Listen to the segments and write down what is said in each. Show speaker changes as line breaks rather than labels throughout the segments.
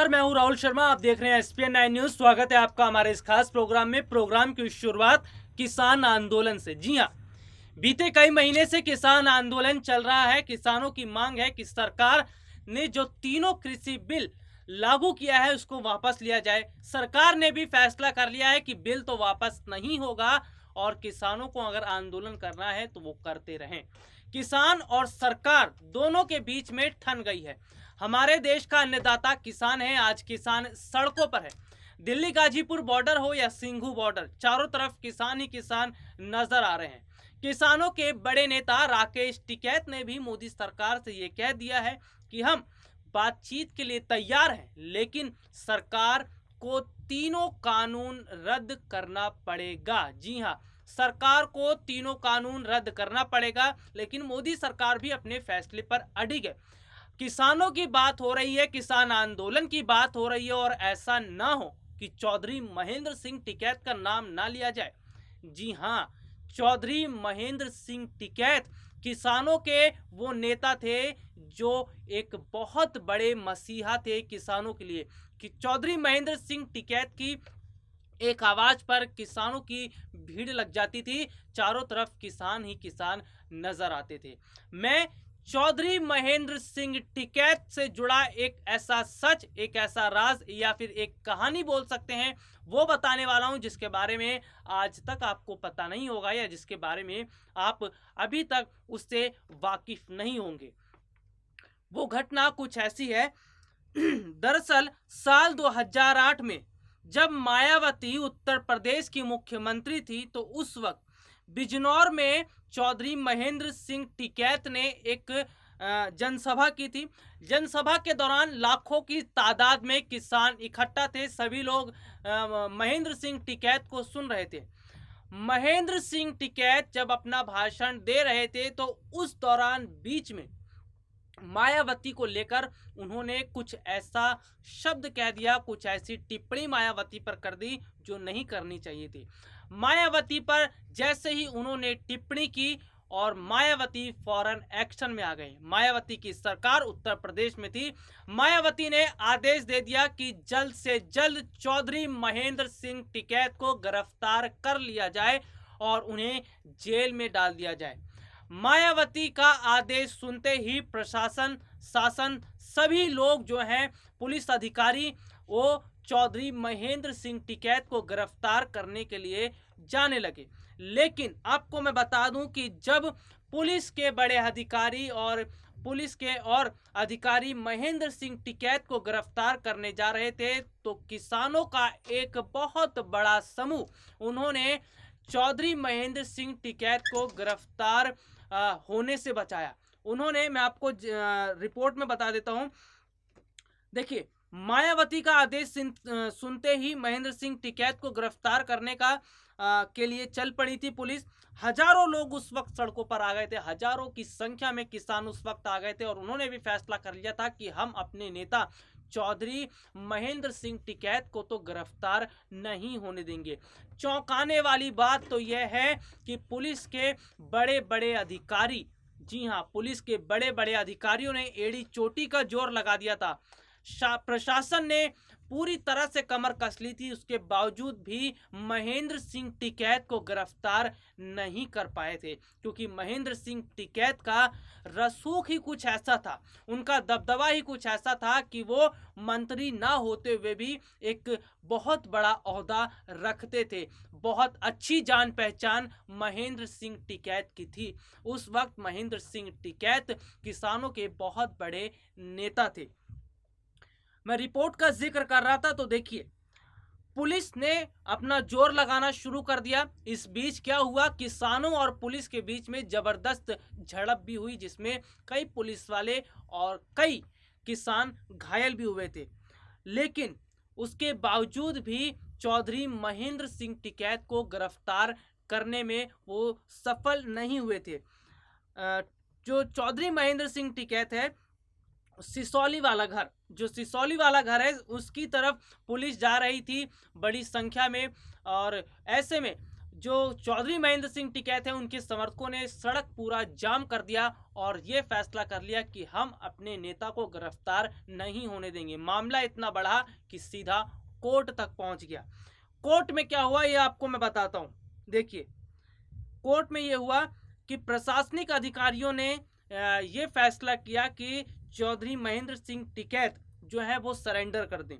मैं हूं राहुल शर्मा। आप देख रहे हैं एसपीएन 9 न्यूज। स्वागत है आपका हमारे इस खास प्रोग्राम में। प्रोग्राम की शुरुआत किसान आंदोलन से। जी हां, बीते कई महीने से किसान आंदोलन चल रहा है। किसानों की मांग है कि सरकार ने जो तीनों कृषि बिल लागू किया है उसको वापस लिया जाए। सरकार ने भी फैसला कर लिया है कि बिल तो वापस नहीं होगा और किसानों को अगर आंदोलन करना है तो वो करते रहें। किसान और सरकार दोनों के बीच में ठन गई है। हमारे देश का अन्नदाता किसान है। आज किसान सड़कों पर है। दिल्ली गाजीपुर बॉर्डर हो या सिंघू बॉर्डर, चारों तरफ किसान ही किसान नजर आ रहे हैं। किसानों के बड़े नेता राकेश टिकैत ने भी मोदी सरकार से ये कह दिया है कि हम बातचीत के लिए तैयार हैं, लेकिन सरकार को तीनों कानून रद्द करना पड़ेगा। जी हां, सरकार को तीनों कानून रद्द करना पड़ेगा, लेकिन मोदी सरकार भी अपने फैसले पर अडिग है। किसानों की बात हो रही है, किसान आंदोलन की बात हो रही है और ऐसा ना हो कि चौधरी महेंद्र सिंह टिकैत का नाम ना लिया जाए। जी हां, चौधरी महेंद्र सिंह टिकैत किसानों के वो नेता थे जो एक बहुत बड़े मसीहा थे किसानों के लिए। कि चौधरी महेंद्र सिंह टिकैत की एक आवाज पर किसानों की भीड़ लग जाती थी। चारों तरफ किसान ही किसान नजर आते थे। मैं चौधरी महेंद्र सिंह टिकैत से जुड़ा एक ऐसा सच, एक ऐसा राज या फिर एक कहानी बोल सकते हैं, वो बताने वाला हूं जिसके बारे में आज तक आपको पता नहीं होगा या जिसके बारे में आप अभी तक उससे वाकिफ नहीं होंगे। वो घटना कुछ ऐसी है। दरअसल साल 2008 में जब मायावती उत्तर प्रदेश की मुख्यमंत्री थी तो उस वक्त बिजनौर में चौधरी महेंद्र सिंह टिकैत ने एक जनसभा की थी। जनसभा के दौरान लाखों की तादाद में किसान इकट्ठा थे। सभी लोग महेंद्र सिंह टिकैत को सुन रहे थे। महेंद्र सिंह टिकैत जब अपना भाषण दे रहे थे तो उस दौरान बीच में मायावती को लेकर उन्होंने कुछ ऐसा शब्द कह दिया, कुछ ऐसी टिप्पणी मायावती पर कर दी जो नहीं करनी चाहिए थी। मायावती पर जैसे ही उन्होंने टिप्पणी की और मायावती फौरन एक्शन में आ गए। मायावती की सरकार उत्तर प्रदेश में थी। मायावती ने आदेश दे दिया कि जल्द से जल्द चौधरी महेंद्र सिंह टिकैत को गिरफ्तार कर लिया जाए और उन्हें जेल में डाल दिया जाए। मायावती का आदेश सुनते ही प्रशासन, शासन, सभी लोग जो हैं, पुलिस अधिकारी, वो चौधरी महेंद्र सिंह टिकैत को गिरफ्तार करने के लिए जाने लगे। लेकिन आपको मैं बता दूं कि जब पुलिस के बड़े अधिकारी और अधिकारी महेंद्र सिंह टिकैत को गिरफ्तार करने जा रहे थे तो किसानों का एक बहुत बड़ा समूह उन्होंने चौधरी महेंद्र सिंह टिकैत को गिरफ्तार होने से बचाया। उन्होंने, मैं आपको रिपोर्ट में बता देता हूं। देखिए, मायावती का आदेश सुनते ही महेंद्र सिंह टिकैत को गिरफ्तार करने के लिए चल पड़ी थी पुलिस। हजारों लोग उस वक्त सड़कों पर आ गए थे। हजारों की संख्या में किसान उस वक्त आ गए थे और उन्होंने भी फैसला कर लिया था कि हम अपने नेता चौधरी महेंद्र सिंह टिकैत को तो गिरफ्तार नहीं होने देंगे। चौंकाने वाली बात तो यह है कि पुलिस के बड़े बड़े अधिकारी, जी हां, पुलिस के बड़े बड़े अधिकारियों ने एड़ी चोटी का जोर लगा दिया था। प्रशासन ने पूरी तरह से कमर कस ली थी, उसके बावजूद भी महेंद्र सिंह टिकैत को गिरफ्तार नहीं कर पाए थे, क्योंकि महेंद्र सिंह टिकैत का रसूख ही कुछ ऐसा था, उनका दबदबा ही कुछ ऐसा था कि वो मंत्री ना होते हुए भी एक बहुत बड़ा ओहदा रखते थे। बहुत अच्छी जान पहचान महेंद्र सिंह टिकैत की थी। उस वक्त महेंद्र सिंह टिकैत किसानों के बहुत बड़े नेता थे। मैं रिपोर्ट का जिक्र कर रहा था तो देखिए, पुलिस ने अपना जोर लगाना शुरू कर दिया। इस बीच क्या हुआ, किसानों और पुलिस के बीच में जबरदस्त झड़प भी हुई, जिसमें कई पुलिस वाले और कई किसान घायल भी हुए थे। लेकिन उसके बावजूद भी चौधरी महेंद्र सिंह टिकैत को गिरफ्तार करने में वो सफल नहीं हुए थे। जो चौधरी महेंद्र सिंह टिकैत है, सिसौली वाला घर, जो सिसौली वाला घर है, उसकी तरफ पुलिस जा रही थी बड़ी संख्या में। और ऐसे में जो चौधरी महेंद्र सिंह टिकैत है उनके समर्थकों ने सड़क पूरा जाम कर दिया और ये फैसला कर लिया कि हम अपने नेता को गिरफ्तार नहीं होने देंगे। मामला इतना बढ़ा कि सीधा कोर्ट तक पहुंच गया। कोर्ट में क्या हुआ ये आपको मैं बताता हूं। देखिए, कोर्ट में ये हुआ कि प्रशासनिक अधिकारियों ने ये फैसला किया कि चौधरी महेंद्र सिंह टिकैत जो है वो सरेंडर कर दें,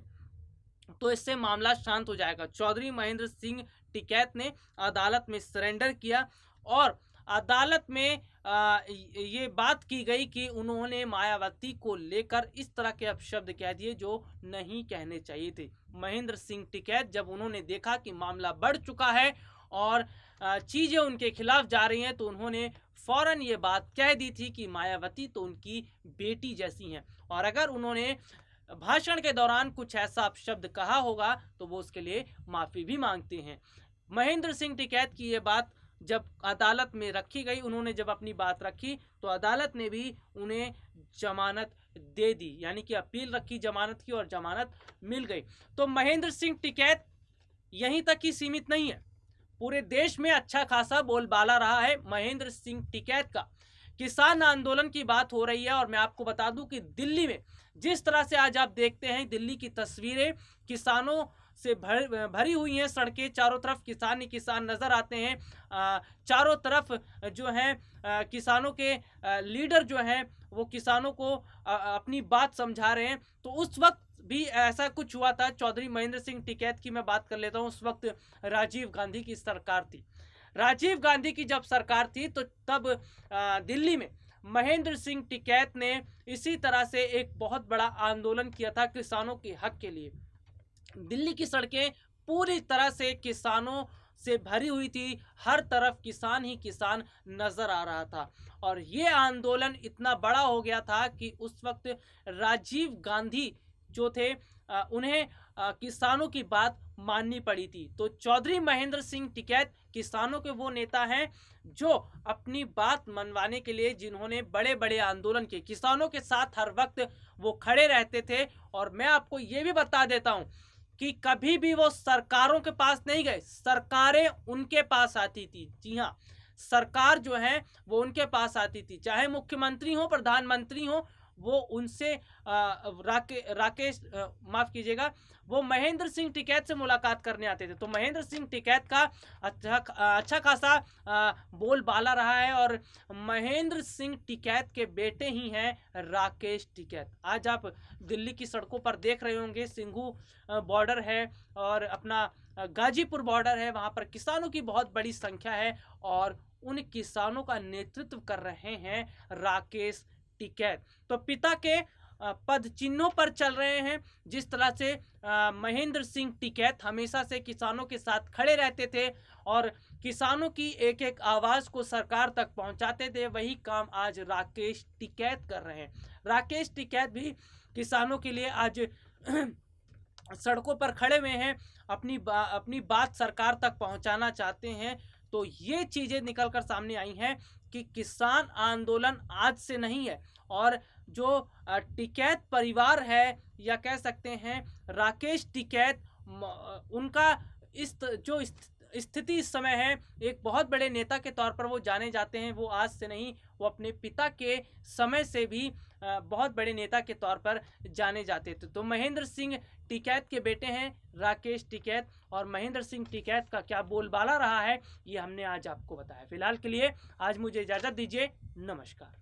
तो इससे मामला शांत हो जाएगा। चौधरी महेंद्र सिंह टिकैत ने अदालत में सरेंडर किया और अदालत में ये बात की गई कि उन्होंने मायावती को लेकर इस तरह के अपशब्द कह दिए जो नहीं कहने चाहिए थे। महेंद्र सिंह टिकैत जब उन्होंने देखा कि मामला बढ़ चुका है और चीज़ें उनके खिलाफ जा रही हैं, तो उन्होंने फौरन ये बात कह दी थी कि मायावती तो उनकी बेटी जैसी हैं और अगर उन्होंने भाषण के दौरान कुछ ऐसा अपशब्द कहा होगा तो वो उसके लिए माफ़ी भी मांगते हैं। महेंद्र सिंह टिकैत की ये बात जब अदालत में रखी गई, उन्होंने जब अपनी बात रखी तो अदालत ने भी उन्हें जमानत दे दी, यानी कि अपील रखी जमानत की और जमानत मिल गई। तो महेंद्र सिंह टिकैत यहीं तक ही सीमित नहीं है, पूरे देश में अच्छा खासा बोलबाला रहा है महेंद्र सिंह टिकैत का। किसान आंदोलन की बात हो रही है और मैं आपको बता दूं कि दिल्ली में जिस तरह से आज आप देखते हैं, दिल्ली की तस्वीरें किसानों से भरी हुई हैं, सड़कें चारों तरफ किसान ही किसान नजर आते हैं। चारों तरफ जो है किसानों के लीडर जो हैं वो किसानों को अपनी बात समझा रहे हैं। तो उस वक्त भी ऐसा कुछ हुआ था। चौधरी महेंद्र सिंह टिकैत की मैं बात कर लेता हूँ। उस वक्त राजीव गांधी की सरकार थी। राजीव गांधी की जब सरकार थी तो तब दिल्ली में महेंद्र सिंह टिकैत ने इसी तरह से एक बहुत बड़ा आंदोलन किया था किसानों के हक के लिए। दिल्ली की सड़कें पूरी तरह से किसानों से भरी हुई थी, हर तरफ किसान ही किसान नजर आ रहा था और ये आंदोलन इतना बड़ा हो गया था कि उस वक्त राजीव गांधी जो थे उन्हें किसानों की बात माननी पड़ी थी। तो चौधरी महेंद्र सिंह टिकैत किसानों के वो नेता हैं जो अपनी बात मनवाने के लिए जिन्होंने बड़े बड़े आंदोलन किए, किसानों के साथ हर वक्त वो खड़े रहते थे। और मैं आपको ये भी बता देता हूं कि कभी भी वो सरकारों के पास नहीं गए, सरकारें उनके पास आती थी। जी हाँ, सरकार जो है वो उनके पास आती थी, चाहे मुख्यमंत्री हो प्रधानमंत्री हो, वो उनसे राकेश माफ कीजिएगा, वो महेंद्र सिंह टिकैत से मुलाकात करने आते थे। तो महेंद्र सिंह टिकैत का अच्छा खासा बोलबाला रहा है और महेंद्र सिंह टिकैत के बेटे ही हैं राकेश टिकैत। आज आप दिल्ली की सड़कों पर देख रहे होंगे, सिंघू बॉर्डर है और अपना गाजीपुर बॉर्डर है, वहाँ पर किसानों की बहुत बड़ी संख्या है और उन किसानों का नेतृत्व कर रहे हैं राकेश टिकैत। तो पिता के पद चिन्हों पर चल रहे हैं। जिस तरह से महेंद्र सिंह टिकैत हमेशा से किसानों के साथ खड़े रहते थे और किसानों की एक एक आवाज को सरकार तक पहुंचाते थे, वही काम आज राकेश टिकैत कर रहे हैं। राकेश टिकैत भी किसानों के लिए आज सड़कों पर खड़े हुए हैं, अपनी बात सरकार तक पहुंचाना चाहते हैं। तो ये चीजें निकलकर सामने आई हैं कि किसान आंदोलन आज से नहीं है और जो टिकैत परिवार है या कह सकते हैं राकेश टिकैत, उनका जो स्थिति इस समय है, एक बहुत बड़े नेता के तौर पर वो जाने जाते हैं। वो आज से नहीं, वो अपने पिता के समय से भी बहुत बड़े नेता के तौर पर जाने जाते थे। तो महेंद्र सिंह टिकैत के बेटे हैं राकेश टिकैत और महेंद्र सिंह टिकैत का क्या बोलबाला रहा है ये हमने आज आपको बताया। फिलहाल के लिए आज मुझे इजाज़त दीजिए, नमस्कार।